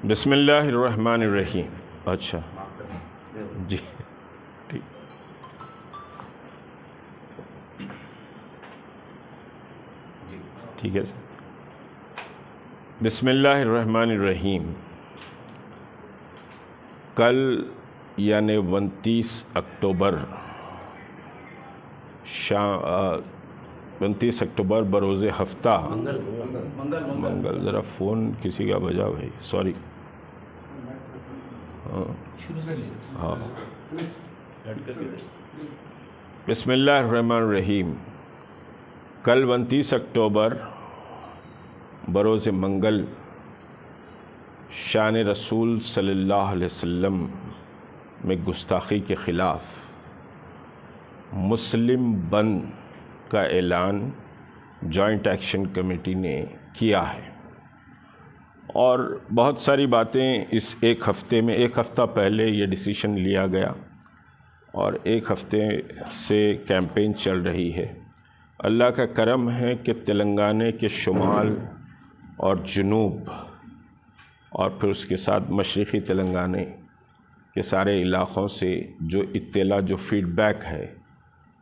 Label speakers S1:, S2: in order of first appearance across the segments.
S1: بسم اللہ الرحمن الرحیم. اچھا جی ٹھیک ہے سر. بسم اللہ الرحمن الرحیم. کل یعنی 29 اکتوبر 29 اکتوبر بروز ہفتہ منگل. ذرا فون کسی کا بجا بھائی, سوری. ہاں بسم اللہ الرحمن الرحیم. کل 29 اکتوبر بروز منگل شان رسول صلی اللہ علیہ وسلم میں گستاخی کے خلاف مسلم بند کا اعلان جوائنٹ ایکشن کمیٹی نے کیا ہے, اور بہت ساری باتیں اس ایک ہفتہ پہلے یہ ڈیسیشن لیا گیا اور ایک ہفتے سے کیمپین چل رہی ہے. اللہ کا کرم ہے کہ تلنگانہ کے شمال اور جنوب اور پھر اس کے ساتھ مشرقی تلنگانہ کے سارے علاقوں سے جو اطلاع, جو فیڈ بیک ہے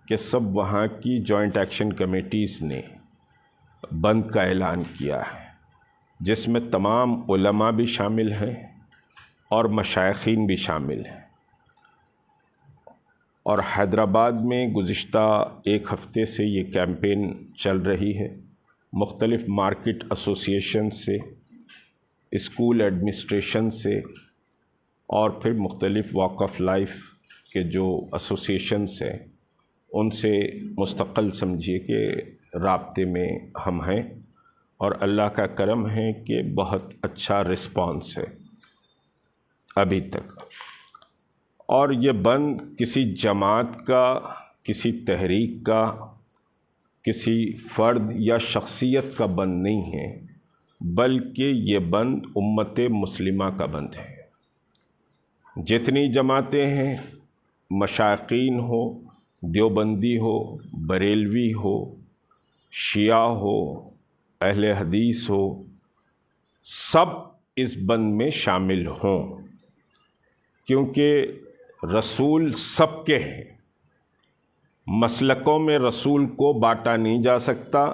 S1: کہ سب وہاں کی جوائنٹ ایکشن کمیٹیز نے بند کا اعلان کیا ہے, جس میں تمام علماء بھی شامل ہیں اور مشائخین بھی شامل ہیں. اور حیدرآباد میں گزشتہ ایک ہفتے سے یہ کیمپین چل رہی ہے. مختلف مارکیٹ ایسوسیشن سے, اسکول ایڈمنسٹریشن سے, اور پھر مختلف واک آف لائف کے جو ایسوسیشنس ہیں ان سے مستقل سمجھیے کہ رابطے میں ہم ہیں, اور اللہ کا کرم ہے کہ بہت اچھا رسپانس ہے ابھی تک. اور یہ بند کسی جماعت کا, کسی تحریک کا, کسی فرد یا شخصیت کا بند نہیں ہے, بلکہ یہ بند امت مسلمہ کا بند ہے. جتنی جماعتیں ہیں, مشائخین ہو, دیوبندی ہو, بریلوی ہو, شیعہ ہو, اہل حدیث ہو, سب اس بند میں شامل ہوں, کیونکہ رسول سب کے ہیں. مسلکوں میں رسول کو بانٹا نہیں جا سکتا,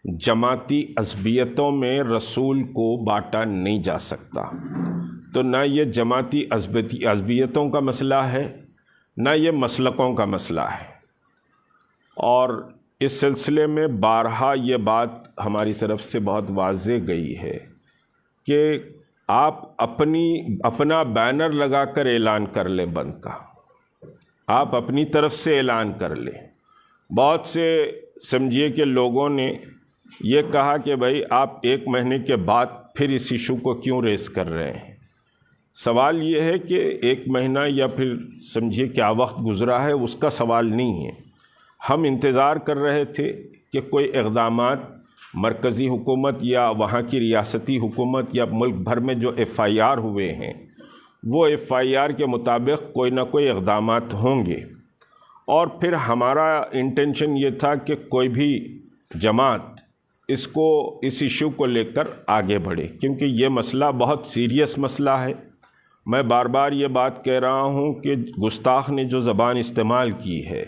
S1: جماعتی عصبیتوں میں رسول کو بانٹا نہیں جا سکتا. تو نہ یہ جماعتی عصبیتوں کا مسئلہ ہے, نہ یہ مسلکوں کا مسئلہ ہے. اور اس سلسلے میں بارہا یہ بات ہماری طرف سے بہت واضح گئی ہے کہ آپ اپنا بینر لگا کر اعلان کر لیں بند کا, آپ اپنی طرف سے اعلان کر لیں. بہت سے سمجھیے کہ لوگوں نے یہ کہا کہ بھائی آپ ایک مہینے کے بعد پھر اس ایشو کو کیوں ریز کر رہے ہیں. سوال یہ ہے کہ ایک مہینہ یا پھر سمجھیے کیا وقت گزرا ہے اس کا سوال نہیں ہے. ہم انتظار کر رہے تھے کہ کوئی اقدامات مرکزی حکومت یا وہاں کی ریاستی حکومت یا ملک بھر میں جو ایف آئی آر ہوئے ہیں وہ ایف آئی آر کے مطابق کوئی نہ کوئی اقدامات ہوں گے. اور پھر ہمارا انٹینشن یہ تھا کہ کوئی بھی جماعت اس ایشو کو لے کر آگے بڑھے, کیونکہ یہ مسئلہ بہت سیریس مسئلہ ہے. میں بار بار یہ بات کہہ رہا ہوں کہ گستاخ نے جو زبان استعمال کی ہے,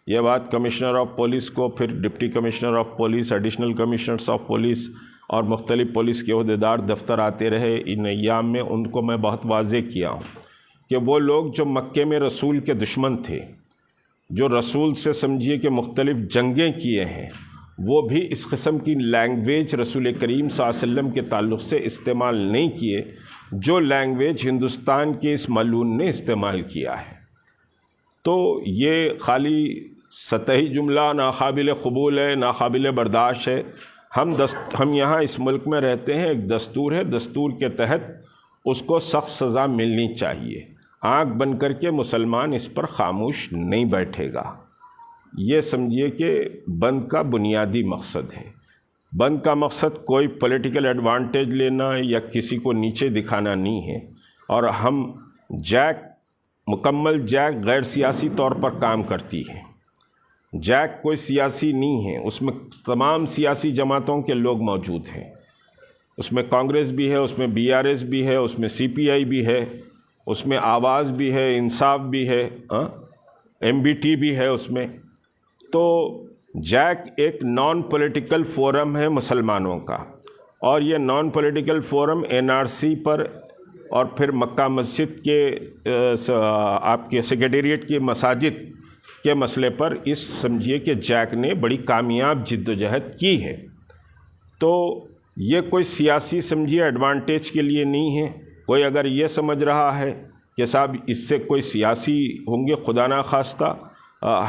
S1: یہ بات کمشنر آف پولیس کو, پھر deputy commissioner of police, additional commissioners of police اور مختلف پولیس کے عہدیدار دفتر آتے رہے ان ایام میں, ان کو میں بہت واضح کیا ہوں کہ وہ لوگ جو مکے میں رسول کے دشمن تھے, جو رسول سے سمجھیے کہ مختلف جنگیں کیے ہیں, وہ بھی اس قسم کی لینگویج رسول کریم صلی اللہ علیہ وسلم کے تعلق سے استعمال نہیں کیے جو لینگویج ہندوستان کے اس ملعون نے استعمال کیا ہے. تو یہ خالی سطحی جملہ ناقابل قبول ہے, ناقابل برداشت ہے. ہم یہاں اس ملک میں رہتے ہیں, ایک دستور ہے, دستور کے تحت اس کو سخت سزا ملنی چاہیے. آنکھ بند کر کے مسلمان اس پر خاموش نہیں بیٹھے گا. یہ سمجھیے کہ بند کا بنیادی مقصد ہے. بند کا مقصد کوئی پولیٹیکل ایڈوانٹیج لینا یا کسی کو نیچے دکھانا نہیں ہے. اور ہم مکمل جیک غیر سیاسی طور پر کام کرتی ہے. جیک کوئی سیاسی نہیں ہے, اس میں تمام سیاسی جماعتوں کے لوگ موجود ہیں. اس میں کانگریس بھی ہے، اس میں BRS بھی ہے، اس میں CPI بھی ہے، اس میں آواز بھی ہے، انصاف بھی ہے، MBT بھی ہے اس میں۔ تو جیک ایک نان پولیٹیکل فورم ہے مسلمانوں کا، اور یہ نان پولیٹیکل فورم NRC پر اور پھر مکہ مسجد کے آپ کے سیکریٹریٹ کی مساجد کے مسئلے پر اس سمجھیے کہ جیک نے بڑی کامیاب جد و جہد کی ہے۔ تو یہ کوئی سیاسی سمجھیے ایڈوانٹیج کے لیے نہیں ہے۔ کوئی اگر یہ سمجھ رہا ہے کہ صاحب اس سے کوئی سیاسی ہوں گے، خدا نہ خواستہ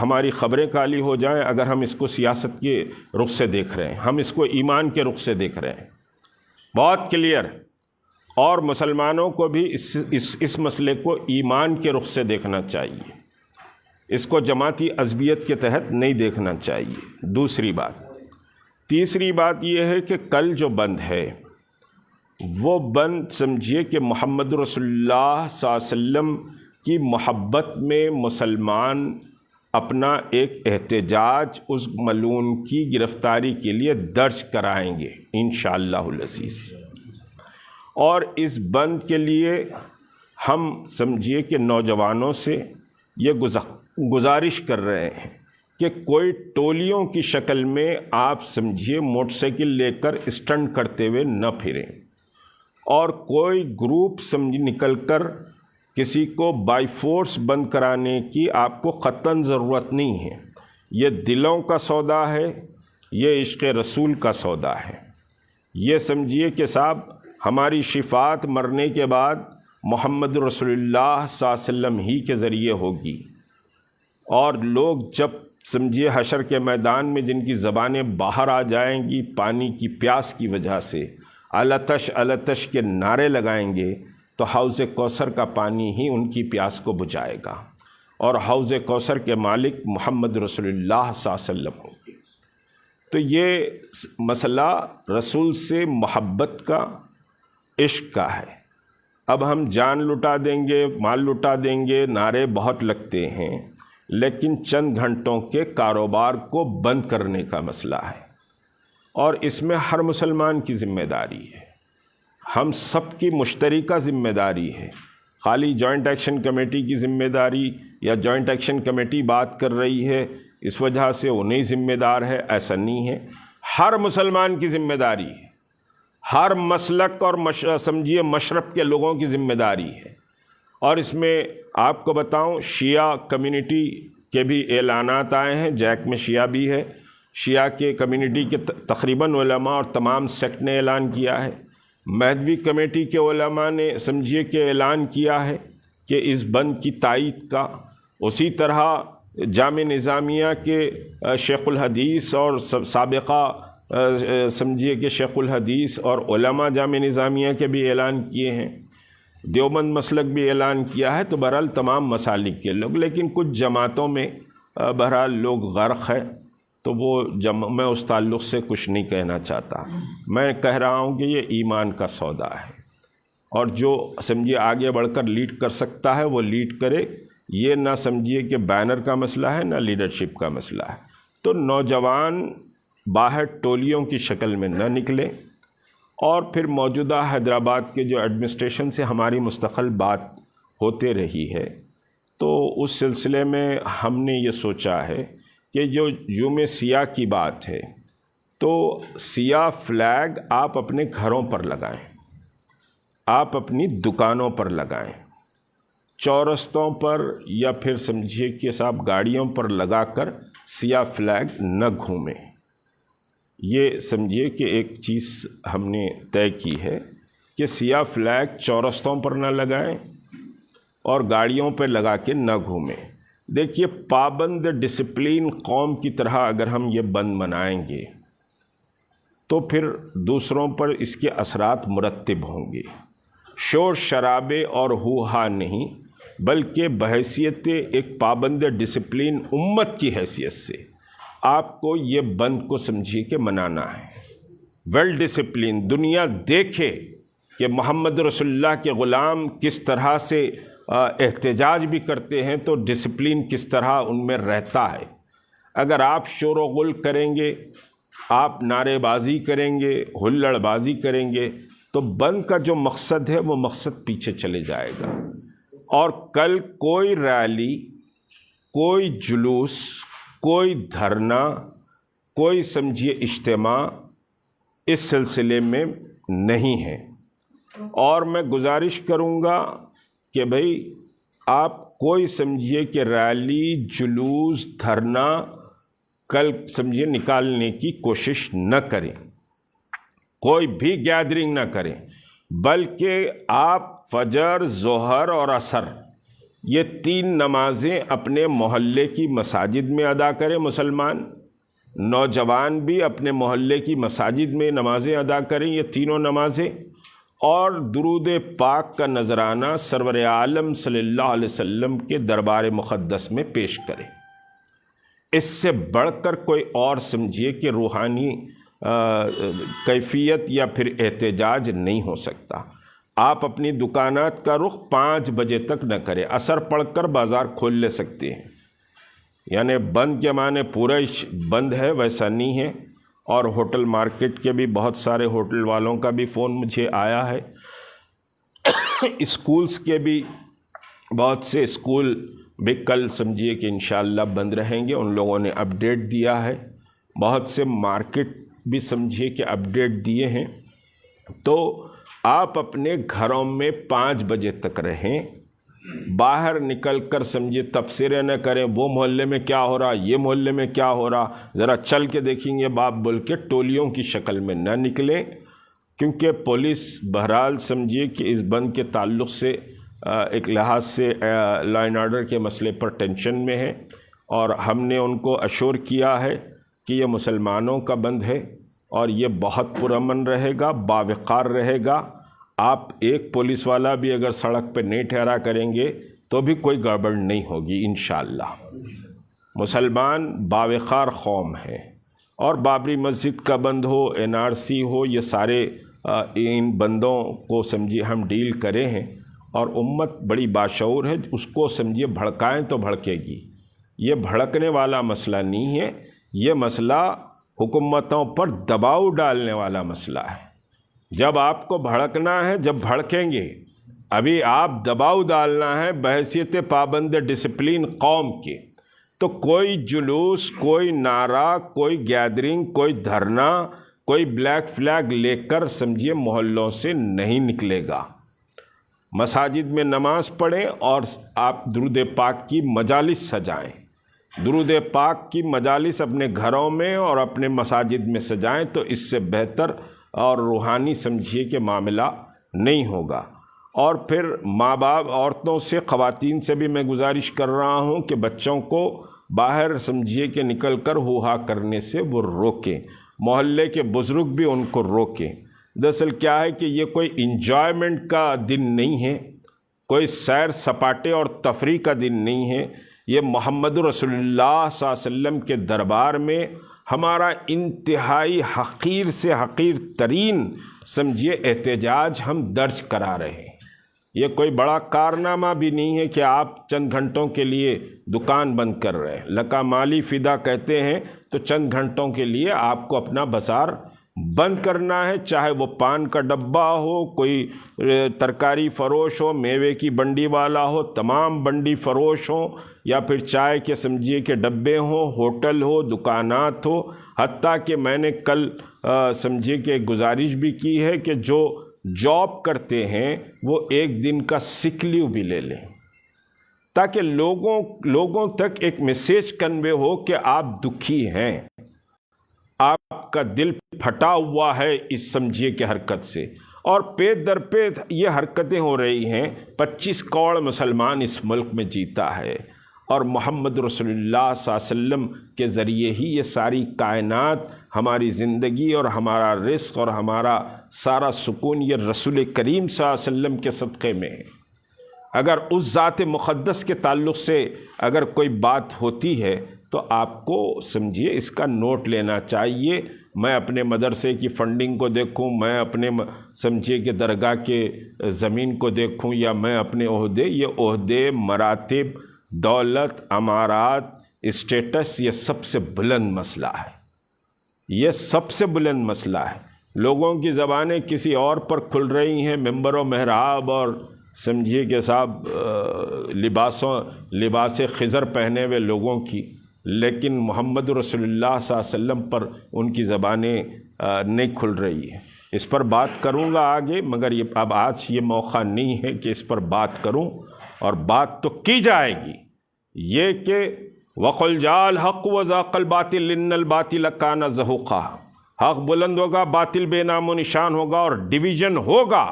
S1: ہماری خبریں کالی ہو جائیں اگر ہم اس کو سیاست کے رخ سے دیکھ رہے ہیں، ہم اس کو ایمان کے رخ سے دیکھ رہے ہیں، بہت کلیئر۔ اور مسلمانوں کو بھی اس مسئلے کو ایمان کے رخ سے دیکھنا چاہیے، اس کو جماعتی عصبیت کے تحت نہیں دیکھنا چاہیے۔ دوسری بات، تیسری بات یہ ہے کہ کل جو بند ہے وہ بند سمجھیے کہ محمد رسول اللہ صلی اللہ علیہ وسلم کی محبت میں مسلمان اپنا ایک احتجاج اس ملعون کی گرفتاری کے لیے درج کرائیں گے انشاءاللہ العزیز۔ اور اس بند کے لیے ہم سمجھیے کہ نوجوانوں سے یہ گزارش کر رہے ہیں کہ کوئی ٹولیوں کی شکل میں آپ سمجھیے موٹر سائیکل لے کر اسٹنٹ کرتے ہوئے نہ پھریں، اور کوئی گروپ نکل کر کسی کو بائی فورس بند کرانے کی آپ کو قطعاً ضرورت نہیں ہے۔ یہ دلوں کا سودا ہے، یہ عشق رسول کا سودا ہے۔ یہ سمجھیے کہ صاحب ہماری شفاعت مرنے کے بعد محمد رسول اللہ صلی اللہ علیہ وسلم ہی کے ذریعے ہوگی، اور لوگ جب سمجھیے حشر کے میدان میں جن کی زبانیں باہر آ جائیں گی پانی کی پیاس کی وجہ سے، التش التش کے نعرے لگائیں گے، تو حوض کوثر کا پانی ہی ان کی پیاس کو بجھائے گا، اور حوض کوثر کے مالک محمد رسول اللہ صلی اللہ علیہ وسلم ہوں گے۔ تو یہ مسئلہ رسول سے محبت کا، عشق کا ہے۔ اب ہم جان لٹا دیں گے، مال لٹا دیں گے، نعرے بہت لگتے ہیں، لیکن چند گھنٹوں کے کاروبار کو بند کرنے کا مسئلہ ہے، اور اس میں ہر مسلمان کی ذمہ داری ہے، ہم سب کی مشترکہ ذمہ داری ہے۔ خالی جوائنٹ ایکشن کمیٹی کی ذمہ داری یا جوائنٹ ایکشن کمیٹی بات کر رہی ہے اس وجہ سے وہ نہیں ذمہ دار ہے، ایسا نہیں ہے، ہر مسلمان کی ذمہ داری ہے، ہر مسلک اور سمجھیے مشرب کے لوگوں کی ذمہ داری ہے۔ اور اس میں آپ کو بتاؤں شیعہ کمیونٹی کے بھی اعلانات آئے ہیں، جیک میں شیعہ بھی ہے، شیعہ کے کمیونٹی کے تقریباً علماء اور تمام سیکٹ نے اعلان کیا ہے، مہدوی کمیٹی کے علماء نے سمجھیے کہ اعلان کیا ہے کہ اس بند کی تائید کا، اسی طرح جامع نظامیہ کے شیخ الحدیث اور سابقہ سمجھیے کہ شیخ الحدیث اور علماء جامع نظامیہ کے بھی اعلان کیے ہیں، دیوبند مسلک بھی اعلان کیا ہے۔ تو بہرحال تمام مسالک کے لوگ، لیکن کچھ جماعتوں میں بہرحال لوگ غرق ہیں، تو وہ میں اس تعلق سے کچھ نہیں کہنا چاہتا، میں کہہ رہا ہوں کہ یہ ایمان کا سودا ہے، اور جو سمجھیے آگے بڑھ کر لیڈ کر سکتا ہے وہ لیڈ کرے، یہ نہ سمجھیے کہ بینر کا مسئلہ ہے نہ لیڈرشپ کا مسئلہ ہے۔ تو نوجوان باہر ٹولیوں کی شکل میں نہ نکلے، اور پھر موجودہ حیدرآباد کے جو ایڈمنسٹریشن سے ہماری مستقل بات ہوتے رہی ہے، تو اس سلسلے میں ہم نے یہ سوچا ہے کہ جو یوم سیاہ کی بات ہے، تو سیاہ فلیگ آپ اپنے گھروں پر لگائیں، آپ اپنی دکانوں پر لگائیں، چورستوں پر یا پھر سمجھیے کہ صاحب گاڑیوں پر لگا کر سیاہ فلیگ نہ گھومیں۔ یہ سمجھیے کہ ایک چیز ہم نے طے کی ہے کہ سیاہ فلیگ چورستوں پر نہ لگائیں اور گاڑیوں پہ لگا کے نہ گھومیں۔ دیکھیے پابند ڈسپلین قوم کی طرح اگر ہم یہ بند منائیں گے تو پھر دوسروں پر اس کے اثرات مرتب ہوں گے، شور شرابے اور ہو ہا نہیں، بلکہ بحیثیت ایک پابند ڈسپلین امت کی حیثیت سے آپ کو یہ بند کو سمجھیے کہ منانا ہے۔ ویل ڈسپلین، دنیا دیکھے کہ محمد رسول اللہ کے غلام کس طرح سے احتجاج بھی کرتے ہیں، تو ڈسپلین کس طرح ان میں رہتا ہے۔ اگر آپ شور و غل کریں گے، آپ نعرے بازی کریں گے، ہلڑ بازی کریں گے، تو بند کا جو مقصد ہے وہ مقصد پیچھے چلے جائے گا، اور کل کوئی ریلی، کوئی جلوس، کوئی دھرنا، کوئی سمجھیے اجتماع اس سلسلے میں نہیں ہے۔ اور میں گزارش کروں گا کہ بھئی آپ کوئی سمجھیے کہ ریلی، جلوس، دھرنا کل سمجھیے نکالنے کی کوشش نہ کریں، کوئی بھی گیدرنگ نہ کریں، بلکہ آپ فجر، ظہر اور عصر یہ 3 نمازیں اپنے محلے کی مساجد میں ادا کریں۔ مسلمان نوجوان بھی اپنے محلے کی مساجد میں نمازیں ادا کریں، یہ تینوں نمازیں، اور درود پاک کا نذرانہ سرور عالم صلی اللہ علیہ وسلم کے دربار مقدس میں پیش کریں۔ اس سے بڑھ کر کوئی اور سمجھیے کہ روحانی کیفیت یا پھر احتجاج نہیں ہو سکتا۔ آپ اپنی دکانات کا رخ 5 بجے تک نہ کریں، عصر پڑھ کر بازار کھول لے سکتے ہیں، یعنی بند کے معنی پورا بند ہے ویسا نہیں ہے۔ اور ہوٹل مارکیٹ کے بھی بہت سارے ہوٹل والوں کا بھی فون مجھے آیا ہے، اسکولز کے بھی بہت سے اسکول بھی کل سمجھیے کہ انشاءاللہ بند رہیں گے، ان لوگوں نے اپڈیٹ دیا ہے۔ بہت سے مارکیٹ بھی سمجھیے کہ اپڈیٹ دیے ہیں۔ تو آپ اپنے گھروں میں 5 بجے تک رہیں، باہر نکل کر سمجھیے تبصرے نہ کریں، وہ محلے میں کیا ہو رہا، یہ محلے میں کیا ہو رہا، ذرا چل کے دیکھیں گے باپ بول کے ٹولیوں کی شکل میں نہ نکلیں، کیونکہ پولیس بہرحال سمجھیے کہ اس بند کے تعلق سے ایک لحاظ سے لا اینڈ آرڈر کے مسئلے پر ٹینشن میں ہے، اور ہم نے ان کو اشور کیا ہے کہ یہ مسلمانوں کا بند ہے اور یہ بہت پرامن رہے گا، باوقار رہے گا۔ آپ ایک پولیس والا بھی اگر سڑک پہ نہیں ٹھہرا کریں گے تو بھی کوئی گڑبڑ نہیں ہوگی انشاءاللہ۔ مسلمان باوقار قوم ہے، اور بابری مسجد کا بند ہو، NRC ہو، یہ سارے ان بندوں کو سمجھیے ہم ڈیل کرے ہیں، اور امت بڑی باشعور ہے، اس کو سمجھیے بھڑکائیں تو بھڑکے گی۔ یہ بھڑکنے والا مسئلہ نہیں ہے، یہ مسئلہ حکومتوں پر دباؤ ڈالنے والا مسئلہ ہے۔ جب آپ کو بھڑکنا ہے، جب بھڑکیں گے، ابھی آپ دباؤ ڈالنا ہے بحیثیت پابند ڈسپلین قوم کے، تو کوئی جلوس، کوئی نعرہ، کوئی گیدرنگ، کوئی دھرنا، کوئی بلیک فلیگ لے کر سمجھیے محلوں سے نہیں نکلے گا۔ مساجد میں نماز پڑھیں اور آپ درود پاک کی مجالس سجائیں، درود پاک کی مجالس اپنے گھروں میں اور اپنے مساجد میں سجائیں، تو اس سے بہتر اور روحانی سمجھیے کہ معاملہ نہیں ہوگا۔ اور پھر ماں باپ، عورتوں سے، خواتین سے بھی میں گزارش کر رہا ہوں کہ بچوں کو باہر سمجھیے کہ نکل کر ہو کرنے سے وہ روکیں، محلے کے بزرگ بھی ان کو روکیں۔ دراصل کیا ہے کہ یہ کوئی انجوائمنٹ کا دن نہیں ہے، کوئی سیر سپاٹے اور تفریح کا دن نہیں ہے، یہ محمد رسول اللہ صلی اللہ علیہ وسلم کے دربار میں ہمارا انتہائی حقیر سے حقیر ترین سمجھیے احتجاج ہم درج کرا رہے ہیں۔ یہ کوئی بڑا کارنامہ بھی نہیں ہے کہ آپ چند گھنٹوں کے لیے دکان بند کر رہے ہیں، لکا مالی فدا کہتے ہیں، تو چند گھنٹوں کے لیے آپ کو اپنا بازار بند کرنا ہے، چاہے وہ پان کا ڈبہ ہو، کوئی ترکاری فروش ہو، میوے کی بنڈی والا ہو، تمام بنڈی فروش ہوں، یا پھر چائے کے سمجھیے کہ ڈبے ہوں، ہوٹل ہو، دکانات ہو، حتیٰ کہ میں نے کل سمجھیے کہ گزارش بھی کی ہے کہ جو جاب کرتے ہیں وہ 1 دن کا سک لیو بھی لے لیں، تاکہ لوگوں تک ایک میسیج کنوے ہو کہ آپ دکھی ہیں، آپ کا دل پھٹا ہوا ہے اس سمجھیے کہ حرکت سے، اور پے در پے یہ حرکتیں ہو رہی ہیں۔ 25 کروڑ مسلمان اس ملک میں جیتا ہے، اور محمد رسول اللہ صلی اللہ علیہ وسلم کے ذریعے ہی یہ ساری کائنات، ہماری زندگی اور ہمارا رزق اور ہمارا سارا سکون یہ رسول کریم صلی اللہ علیہ وسلم کے صدقے میں ہے۔ اگر اس ذات مقدس کے تعلق سے اگر کوئی بات ہوتی ہے تو آپ کو سمجھیے اس کا نوٹ لینا چاہیے۔ میں اپنے مدرسے کی فنڈنگ کو دیکھوں، میں اپنے سمجھیے کہ درگاہ کے زمین کو دیکھوں، یا میں اپنے عہدے، یہ عہدے، مراتب، دولت، امارات، اسٹیٹس، یہ سب سے بلند مسئلہ ہے، یہ سب سے بلند مسئلہ ہے۔ لوگوں کی زبانیں کسی اور پر کھل رہی ہیں، ممبر و محراب اور سمجھیے کہ صاحب لباس خضر پہنے ہوئے لوگوں کی، لیکن محمد رسول اللہ صلی اللہ علیہ وسلم پر ان کی زبانیں نہیں کھل رہی ہیں۔ اس پر بات کروں گا آگے، مگر اب آج یہ موقع نہیں ہے کہ اس پر بات کروں، اور بات تو کی جائے گی یہ کہ وَقُلْ جَاءَ الْحَقُّ وَزَهَقَ الْبَاطِلُ إِنَّ الْبَاطِلَ كَانَ زَهُوقًا، حق بلند ہوگا، باطل بے نام و نشان ہوگا، اور ڈویژن ہوگا۔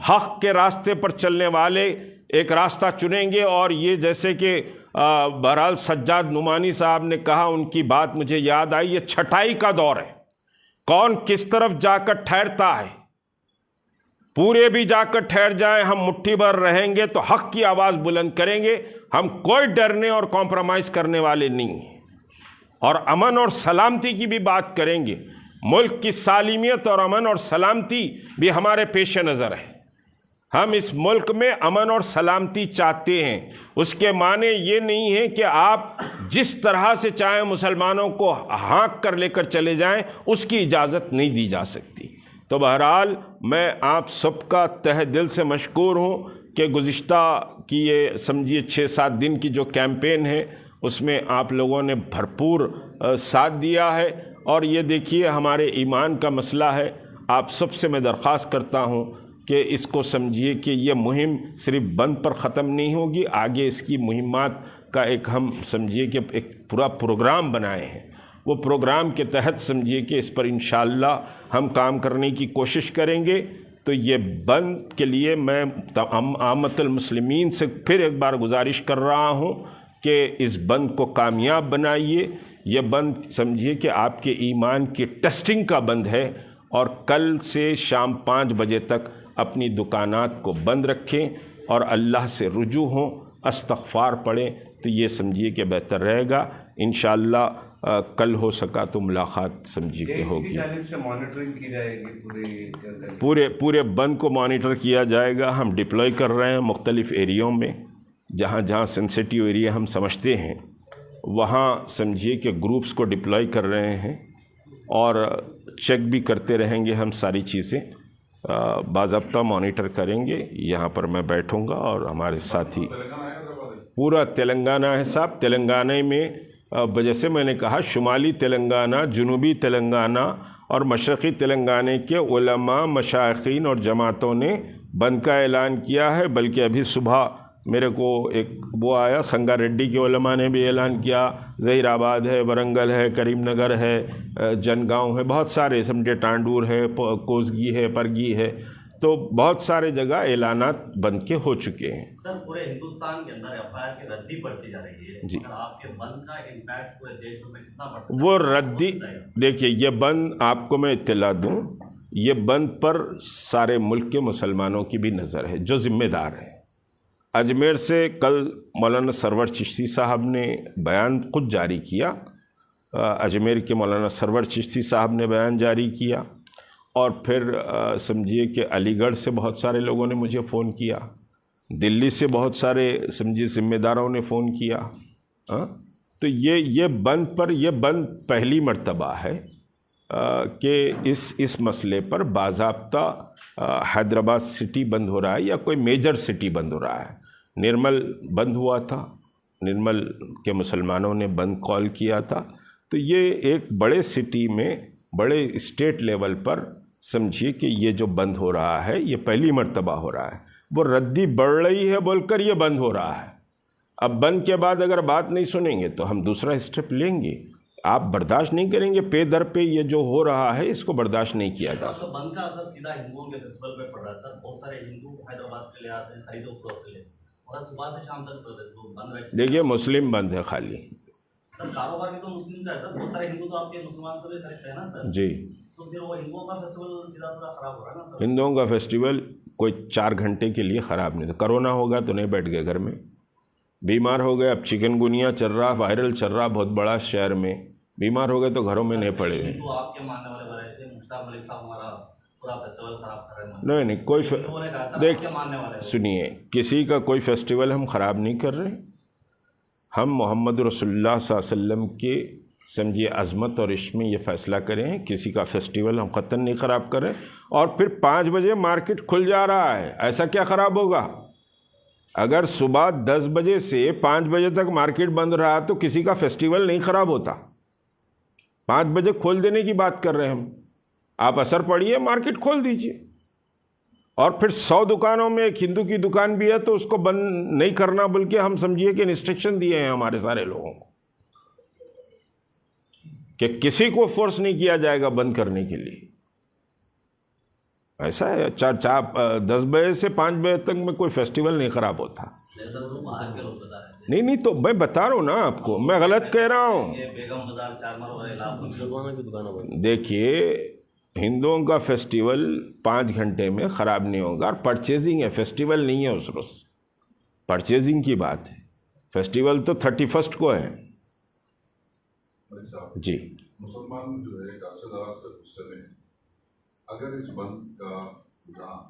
S1: حق کے راستے پر چلنے والے ایک راستہ چنیں گے، اور یہ جیسے کہ بہرحال سجاد نعمانی صاحب نے کہا، ان کی بات مجھے یاد آئی، یہ چھٹائی کا دور ہے، کون کس طرف جا کر ٹھہرتا ہے۔ پورے بھی جا کر ٹھہر جائیں، ہم مٹھی بھر رہیں گے تو حق کی آواز بلند کریں گے، ہم کوئی ڈرنے اور کمپرومائز کرنے والے نہیں ہیں، اور امن اور سلامتی کی بھی بات کریں گے۔ ملک کی سالمیت اور امن اور سلامتی بھی ہمارے پیش نظر ہے، ہم اس ملک میں امن اور سلامتی چاہتے ہیں۔ اس کے معنی یہ نہیں ہے کہ آپ جس طرح سے چاہیں مسلمانوں کو ہانک کر لے کر چلے جائیں، اس کی اجازت نہیں دی جا سکتی۔ تو بہرحال میں آپ سب کا تہ دل سے مشکور ہوں کہ گزشتہ کی یہ سمجھیے 6-7 دن کی جو کیمپین ہے، اس میں آپ لوگوں نے بھرپور ساتھ دیا ہے، اور یہ دیکھیے ہمارے ایمان کا مسئلہ ہے۔ آپ سب سے میں درخواست کرتا ہوں کہ اس کو سمجھیے کہ یہ مہم صرف بند پر ختم نہیں ہوگی، آگے اس کی مہمات کا ایک ہم سمجھیے کہ ایک پورا پروگرام بنائے ہیں، وہ پروگرام کے تحت سمجھیے کہ اس پر انشاءاللہ ہم کام کرنے کی کوشش کریں گے۔ تو یہ بند کے لیے میں عامت المسلمین سے پھر ایک بار گزارش کر رہا ہوں کہ اس بند کو کامیاب بنائیے۔ یہ بند سمجھیے کہ آپ کے ایمان کی ٹیسٹنگ کا بند ہے، اور کل سے شام 5 بجے تک اپنی دکانات کو بند رکھیں اور اللہ سے رجوع ہوں، استغفار پڑھیں، تو یہ سمجھیے کہ بہتر رہے گا۔ انشاءاللہ کل ہو سکا تو ملاقات سمجھیے کہ ہوگی۔
S2: جانب سے مانیٹرنگ کی جائے گی،
S1: پورے بند کو مانیٹر کیا جائے گا۔ ہم ڈپلوائے کر رہے ہیں مختلف ایریوں میں، جہاں جہاں سینسیٹیو ایریا ہم سمجھتے ہیں، وہاں سمجھیے کہ گروپس کو ڈپلوائے کر رہے ہیں، اور چیک بھی کرتے رہیں گے ہم ساری چیزیں، باضابطہ مانیٹر کریں گے۔ یہاں پر میں بیٹھوں گا اور ہمارے ساتھی پورا تلنگانہ ہے صاحب۔ تلنگانہ میں جیسے میں نے کہا، شمالی تلنگانہ، جنوبی تلنگانہ اور مشرقی تلنگانہ کے علماء، مشائخین اور جماعتوں نے بند کا اعلان کیا ہے۔ بلکہ ابھی صبح میرے کو ایک وہ آیا، سنگا ریڈی کے علماء نے بھی اعلان کیا، ظہیر آباد ہے، ورنگل ہے، کریم نگر ہے، جنگاؤں ہے، بہت سارے سمجھے، ٹانڈور ہے، کوسگی ہے، پرگی ہے، تو بہت سارے جگہ اعلانات بند کے ہو چکے ہیں۔
S3: سر پورے ہندوستان کے اندر FIR کی ردی بڑھتی جا رہی ہے،
S1: جی،
S3: مگر آپ کے بند کا امپیکٹ پورے دیش میں کتنا بڑھ سکتا ہے؟
S1: وہ ردی دیکھیے، یہ بند آپ کو میں اطلاع دوں، یہ بند پر سارے ملک کے مسلمانوں کی بھی نظر ہے جو ذمہ دار ہیں۔ اجمیر سے کل مولانا سرور چشتی صاحب نے بیان خود جاری کیا، اجمیر کے مولانا سرور چشتی صاحب نے بیان جاری کیا، اور پھر سمجھیے کہ علی گڑھ سے بہت سارے لوگوں نے مجھے فون کیا، دلی سے بہت سارے سمجھیے ذمہ داروں نے فون کیا۔ تو یہ بند پہلی مرتبہ ہے کہ اس مسئلے پر باضابطہ حیدرآباد سٹی بند ہو رہا ہے یا کوئی میجر سٹی بند ہو رہا ہے۔ نرمل بند ہوا تھا، نرمل کے مسلمانوں نے بند کال کیا تھا، تو یہ ایک بڑے سٹی میں، بڑے اسٹیٹ لیول پر سمجھیے کہ یہ جو بند ہو رہا ہے یہ پہلی مرتبہ ہو رہا ہے۔ وہ ردی بڑھ رہی ہے بول کر یہ بند ہو رہا ہے۔ اب بند کے بعد اگر بات نہیں سنیں گے تو ہم دوسرا اسٹیپ لیں گے۔ آپ برداشت نہیں کریں گے، پے در پہ یہ جو ہو رہا ہے اس کو برداشت نہیں کیا جا سکتا۔
S3: بند کا اثر سیدھا ہندوؤں کے فیسٹیول پہ پڑ رہا ہے سر، بہت سارے ہندو حیدرآباد کے لیے آتے ہیں خرید و فروخت کے لیے، اور صبح سے شام تک بند رہتے ہیں۔
S1: دیکھیے مسلم بند ہے خالی
S3: سر، کاروبار بھی تو مسلم کا ہے سر، بہت سارے ہندو تو آپ کے مسلمان سے بھی خریدتے ہیں نا سر،
S1: جی،
S3: تو پھر وہ ہندوؤں کا فیسٹیول سیدھا خراب ہو رہا ہے نا سر۔
S1: ہندوؤں کا فیسٹیول کوئی 4 گھنٹے کے لیے خراب نہیں تھا۔ کرونا ہوگا تو نہیں بیٹھ گئے گھر میں، بیمار ہو گئے، اب چکن گنیا چل رہا، وائرل چل رہا بہت بڑا شہر میں، بیمار ہو گئے تو گھروں میں نہیں پڑے گئے۔
S3: تو آپ کے ماننے والے بڑے تھے، مشتاق ملک صاحب ہمارا پورا فیسٹیول خراب کر رہے ہیں۔
S1: نہیں کوئی دیکھ
S3: ماننے والے
S1: سنیے، کسی کا کوئی فیسٹیول ہم خراب نہیں کر رہے۔ ہم محمد رسول اللہ صلی اللہ علیہ وسلم کے سمجھیے عظمت اور عشق میں یہ فیصلہ کریں کسی کا فیسٹیول ہم قطعاً نہیں خراب کریں. اور پھر 5 بجے مارکیٹ کھل جا رہا ہے، ایسا کیا خراب ہوگا؟ اگر صبح 10 بجے سے 5 بجے تک مارکیٹ بند رہا تو کسی کا فیسٹیول نہیں خراب ہوتا. 5 بجے کھول دینے کی بات کر رہے ہیں ہم. آپ اثر پڑھیے، مارکیٹ کھول دیجیے. اور پھر 100 دکانوں میں ایک ہندو کی دکان بھی ہے تو اس کو بند نہیں کرنا، بلکہ ہم سمجھیے کہ انسٹرکشن دیے ہیں ہمارے سارے لوگوں کو کہ کسی کو فورس نہیں کیا جائے گا بند کرنے کے لیے. ایسا ہے 10 بجے سے 5 بجے تک میں کوئی فیسٹیول نہیں خراب ہوتا. نہیں تو میں بتا رہا ہوں نا آپ کو، میں غلط کہہ رہا ہوں. دیکھیے ہندوؤں کا فیسٹیول 5 گھنٹے میں خراب نہیں ہوگا، اور پرچیزنگ ہے، فیسٹیول نہیں ہے. اس روز پرچیزنگ کی بات ہے. فیسٹیول تو 31 کو ہے. جی
S4: مسلمان جو ہے عرصے دراز سے غصے میں ہیں. اگر اس بند کا رجحان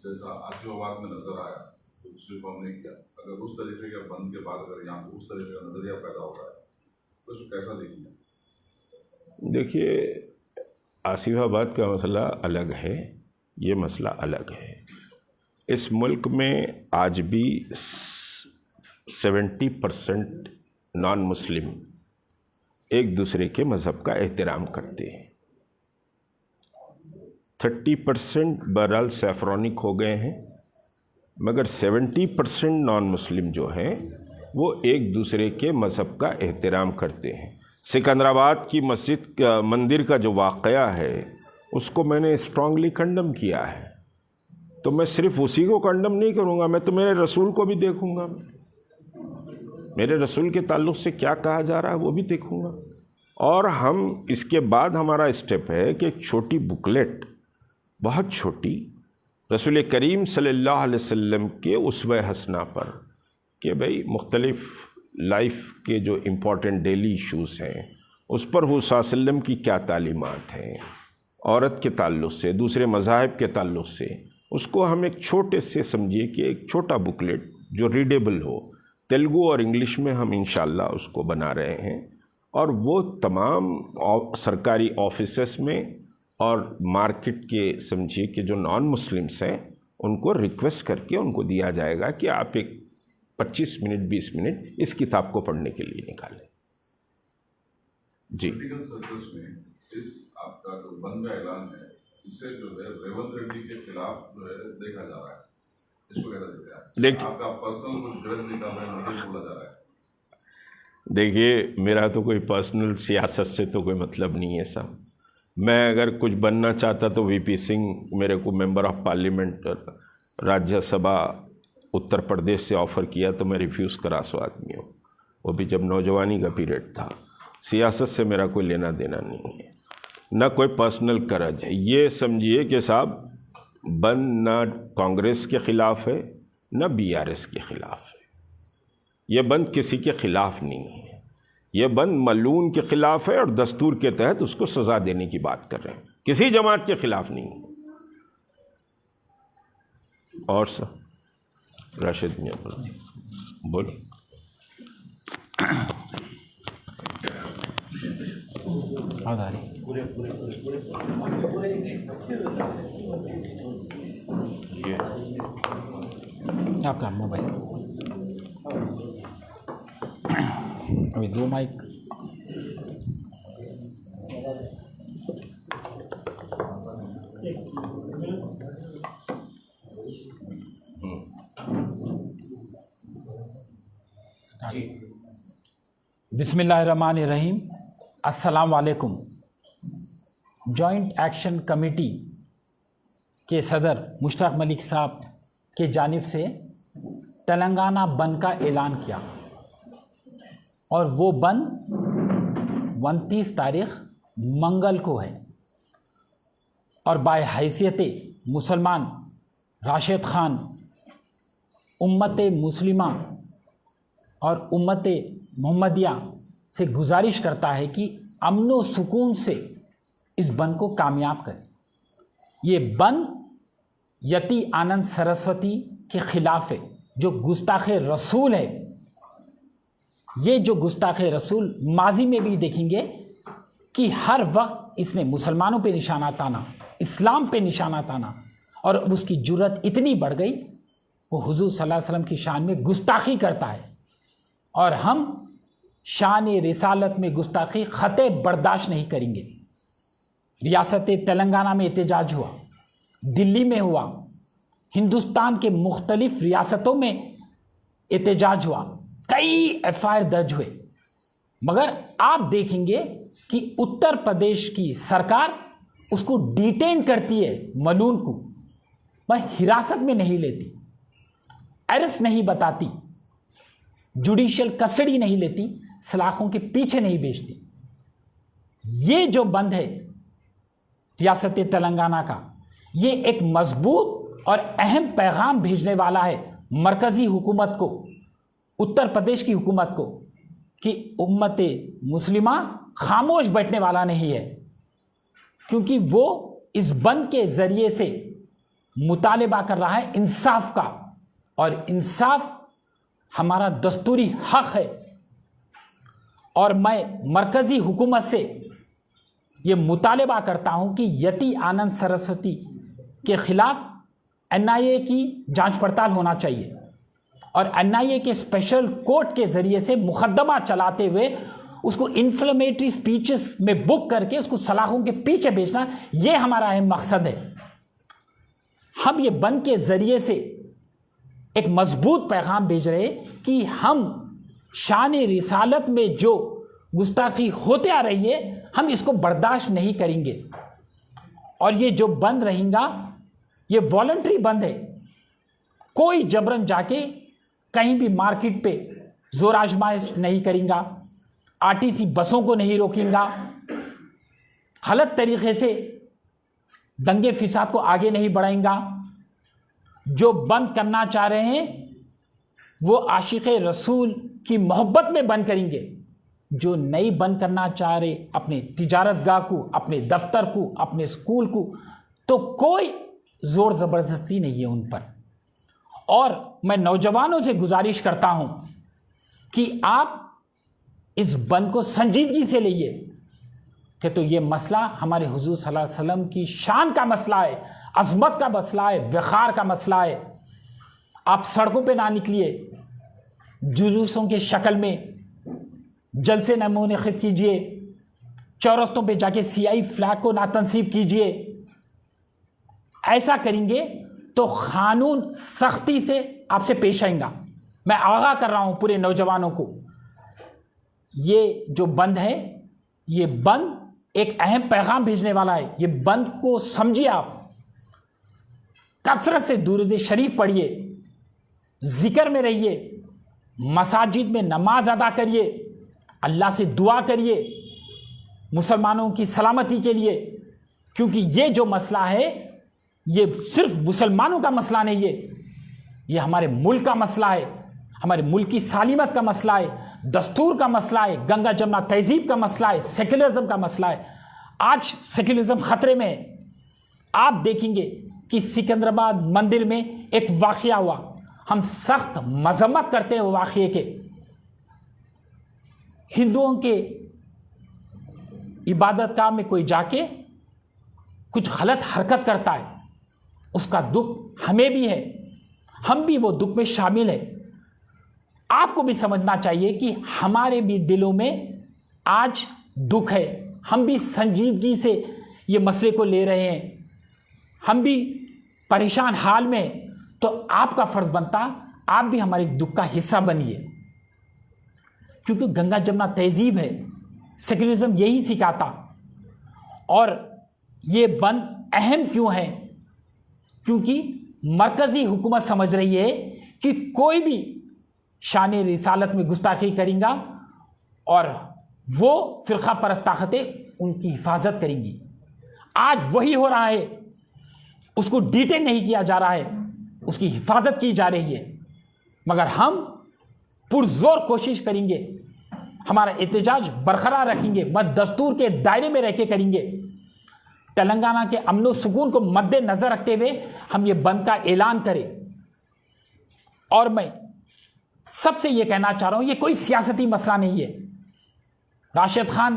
S4: جیسا آصف آباد میں نظر آیا تو دوسری قوم نے کیا، اگر اس طریقے کے بند کے بعد اگر یہاں اس طریقے کا نظریہ پیدا ہو رہا ہے تو اس کو کیسا دیکھیں گے؟
S1: دیکھیے آصف آباد کا مسئلہ الگ ہے، یہ مسئلہ الگ ہے. اس ملک میں آج بھی 70% نان مسلم ایک دوسرے کے مذہب کا احترام کرتے ہیں. 30% بہرحال سیفرونک ہو گئے ہیں، مگر 70% نان مسلم جو ہیں وہ ایک دوسرے کے مذہب کا احترام کرتے ہیں. سکندرآباد کی مندر کا جو واقعہ ہے اس کو میں نے اسٹرانگلی کنڈم کیا ہے. تو میں صرف اسی کو کنڈم نہیں کروں گا، میں تو میرے رسول کو بھی دیکھوں گا. میرے رسول کے تعلق سے کیا کہا جا رہا ہے وہ بھی دیکھوں گا. اور ہم اس کے بعد ہمارا اسٹیپ ہے کہ ایک چھوٹی بکلیٹ، بہت چھوٹی، رسول کریم صلی اللہ علیہ وسلم کے اسوہ حسنہ پر، کہ بھئی مختلف لائف کے جو امپورٹنٹ ڈیلی ایشوز ہیں اس پر حضور صلی اللہ علیہ وسلم کی کیا تعلیمات ہیں، عورت کے تعلق سے، دوسرے مذاہب کے تعلق سے، اس کو ہم ایک چھوٹے سے سمجھیے کہ ایک چھوٹا بکلیٹ جو ریڈیبل ہو، تیلگو اور انگلش میں ہم انشاءاللہ اس کو بنا رہے ہیں. اور وہ تمام سرکاری آفیسز میں اور مارکیٹ کے سمجھیے کہ جو نان مسلمس ہیں ان کو ریکویسٹ کر کے ان کو دیا جائے گا کہ آپ ایک 25 منٹ 20 منٹ اس کتاب کو پڑھنے کے لیے نکالیں. جی
S4: پولیٹیکل سرکلز میں اس آپ کا جو بند کا اعلان ہے اسے جو ہے ریونت ریڈی کے خلاف جو ہے دیکھا جا رہا ہے، اس کو کیسا دیکھا ہے؟ آپ کا پرسنل کچھ گرج نکال رہا ہے، مجھے بولا جا رہا ہے.
S1: دیکھیے میرا تو کوئی پرسنل سیاست سے تو کوئی مطلب نہیں ہے صاحب. میں اگر کچھ بننا چاہتا تو وی پی سنگھ میرے کو member of parliament Rajya Sabha Uttar Pradesh سے آفر کیا تو میں ریفیوز کرا سو آدمی ہوں، وہ بھی جب نوجوانی کا پیریڈ تھا. سیاست سے میرا کوئی لینا دینا نہیں ہے، نہ کوئی پرسنل کرج ہے. یہ سمجھیے کہ صاحب بند نہ کانگریس کے خلاف ہے نہ بی آر ایس کے خلاف ہے. یہ بند کسی کے خلاف نہیں ہے، یہ بند ملعون کے خلاف ہے اور دستور کے تحت اس کو سزا دینے کی بات کر رہے ہیں، کسی جماعت کے خلاف نہیں ہے. اور سر راشد میاں بولو.
S5: آپ کا موبائل ابھی 2 مائک. بسم اللہ الرحمن الرحیم. السلام علیکم. جوائنٹ ایکشن کمیٹی کے صدر مشتاق ملک صاحب کے جانب سے تلنگانہ بند کا اعلان کیا، اور وہ بند 29 تاریخ منگل کو ہے. اور بحیثیت مسلمان راشد خان امت مسلمہ اور امت محمدیہ سے گزارش کرتا ہے کہ امن و سکون سے اس بند کو کامیاب کریں. یہ بند یتی آنند سرسوتی کے خلاف ہے، جو گستاخ رسول ہے. یہ جو گستاخ رسول ماضی میں بھی دیکھیں گے کہ ہر وقت اس نے مسلمانوں پہ نشانہ تانا، اسلام پہ نشانہ تانا، اور اس کی جرت اتنی بڑھ گئی وہ حضور صلی اللہ علیہ وسلم کی شان میں گستاخی کرتا ہے، اور ہم شان رسالت میں گستاخی خطے برداشت نہیں کریں گے۔ ریاست تلنگانہ میں احتجاج ہوا، دلی میں ہوا، ہندوستان کے مختلف ریاستوں میں احتجاج ہوا، کئی ایف آئی آر درج ہوئے، مگر آپ دیکھیں گے کہ اتر پردیش کی سرکار اس کو ڈیٹین کرتی ہے، ملون کو وہ حراست میں نہیں لیتی، ایرسٹ نہیں بتاتی، جوڈیشل کسٹڈی نہیں لیتی، سلاخوں کے پیچھے نہیں بھیجتی۔ یہ جو بند ہے ریاست تلنگانہ کا، یہ ایک مضبوط اور اہم پیغام بھیجنے والا ہے مرکزی حکومت کو، اتر پردیش کی حکومت کو، کہ امت مسلمہ خاموش بیٹھنے والا نہیں ہے، کیونکہ وہ اس بند کے ذریعے سے مطالبہ کر رہا ہے انصاف کا، اور انصاف ہمارا دستوری حق ہے۔ اور میں مرکزی حکومت سے یہ مطالبہ کرتا ہوں کہ یتی آنند سرسوتی کے خلاف این آئی اے کی جانچ پڑتال ہونا چاہیے، اور این آئی اے کے اسپیشل کورٹ کے ذریعے سے مقدمہ چلاتے ہوئے اس کو انفلیمیٹری سپیچز میں بک کر کے اس کو سلاخوں کے پیچھے بھیجنا، یہ ہمارا اہم مقصد ہے۔ ہم یہ بند کے ذریعے سے ایک مضبوط پیغام بھیج رہے کہ ہم شان رسالت میں جو گستاخی ہوتے آ رہی ہے ہم اس کو برداشت نہیں کریں گے، اور یہ جو بند رہیں گا یہ والنٹری بند ہے، کوئی جبرن جا کے کہیں بھی مارکیٹ پہ زور آزمائش نہیں کریں گا، آر ٹی سی بسوں کو نہیں روکیں گا، غلط طریقے سے دنگے فساد کو آگے نہیں بڑھائیں گا۔ جو بند کرنا چاہ رہے ہیں وہ عاشق رسول کی محبت میں بند کریں گے، جو نہیں بند کرنا چاہ رہے اپنے تجارت گاہ کو، اپنے دفتر کو، اپنے اسکول کو، تو کوئی زور زبردستی نہیں ہے ان پر۔ اور میں نوجوانوں سے گزارش کرتا ہوں کہ آپ اس بند کو سنجیدگی سے لئیے، کہ تو یہ مسئلہ ہمارے حضور صلی اللہ علیہ وسلم کی شان کا مسئلہ ہے، عظمت کا مسئلہ ہے، وقار کا مسئلہ ہے۔ آپ سڑکوں پہ نہ نکلیے، جلوسوں کے شکل میں جلسے نہ منعقد کیجیے، چورستوں پہ جا کے سیاہی فلیگ کو نہ تنصیب کیجیے۔ ایسا کریں گے تو قانون سختی سے آپ سے پیش آئیں گا۔ میں آگاہ کر رہا ہوں پورے نوجوانوں کو، یہ جو بند ہے یہ بند ایک اہم پیغام بھیجنے والا ہے، یہ بند کو سمجھیے، آپ کثرت سے درود شریف پڑھیے، ذکر میں رہیے، مساجد میں نماز ادا کریے، اللہ سے دعا کریے مسلمانوں کی سلامتی کے لیے، کیونکہ یہ جو مسئلہ ہے یہ صرف مسلمانوں کا مسئلہ نہیں ہے، یہ ہمارے ملک کا مسئلہ ہے، ہمارے ملک کی سالمیت کا مسئلہ ہے، دستور کا مسئلہ ہے، گنگا جمنا تہذیب کا مسئلہ ہے، سیکولرزم کا مسئلہ ہے۔ آج سیکولرزم خطرے میں ہے۔ آپ دیکھیں گے کہ سکندرآباد مندر میں ایک واقعہ ہوا، ہم سخت مذمت کرتے ہیں وہ واقعے کے۔ ہندوؤں کے عبادت گاہ میں کوئی جا کے کچھ غلط حرکت کرتا ہے، اس کا دکھ ہمیں بھی ہے، ہم بھی وہ دکھ میں شامل ہیں۔ آپ کو بھی سمجھنا چاہیے کہ ہمارے بھی دلوں میں آج دکھ ہے، ہم بھی سنجیدگی سے یہ مسئلے کو لے رہے ہیں، ہم بھی پریشان حال میں ہیں، تو آپ کا فرض بنتا آپ بھی ہمارے دکھ کا حصہ بنیے، کیونکہ گنگا جمنا تہذیب ہے، سیکولرزم یہی سکھاتا۔ اور یہ بند اہم کیوں ہے؟ کیونکہ مرکزی حکومت سمجھ رہی ہے کہ کوئی بھی شان رسالت میں گستاخی کریں گا اور وہ فرقہ پرست طاقتیں ان کی حفاظت کریں گی۔ آج وہی ہو رہا ہے، اس کو ڈیٹین نہیں کیا جا رہا ہے، اس کی حفاظت کی جا رہی ہے، مگر ہم پرزور کوشش کریں گے، ہمارا احتجاج برقرار رکھیں گے، دستور کے دائرے میں رہ کے کریں گے۔ تلنگانہ کے امن و سکون کو مد نظر رکھتے ہوئے ہم یہ بند کا اعلان کریں۔ اور میں سب سے یہ کہنا چاہ رہا ہوں، یہ کوئی سیاسی مسئلہ نہیں ہے۔ راشد خان